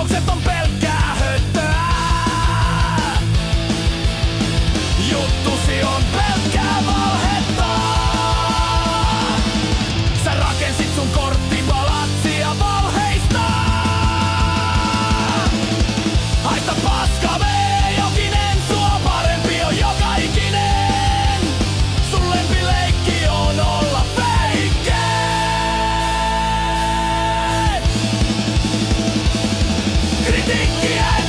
Lupaukset on pelkkää höttöä. Juttusi on pelkkää valhetta. Sä rakensit sun korttipalatsia valheista. Haista paska vee jokinen, sua parempi on joka ikinen. Sun lempileikki on olla feikke. Kritiikkiä